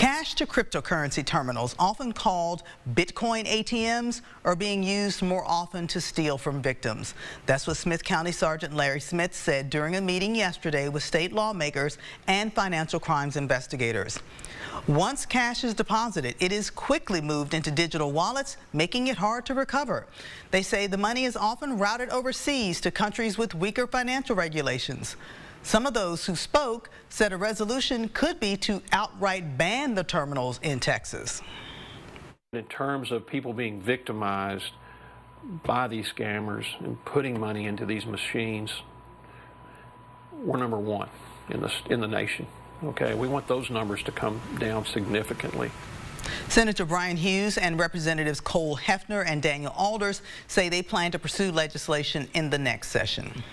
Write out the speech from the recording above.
Cash to cryptocurrency terminals, often called Bitcoin ATMs, are being used more often to steal from victims. That's what Smith County Sergeant Larry Smith said during a meeting yesterday with state lawmakers and financial crimes investigators. Once cash is deposited, it is quickly moved into digital wallets, making it hard to recover. They say the money is often routed overseas to countries with weaker financial regulations. Some of those who spoke said a resolution could be to outright ban the terminals in Texas. In terms of people being victimized by these scammers and putting money into these machines, we're number one in the nation. Okay, we want those numbers to come down significantly. Senator Brian Hughes and Representatives Cole Hefner and Daniel Alders say they plan to pursue legislation in the next session.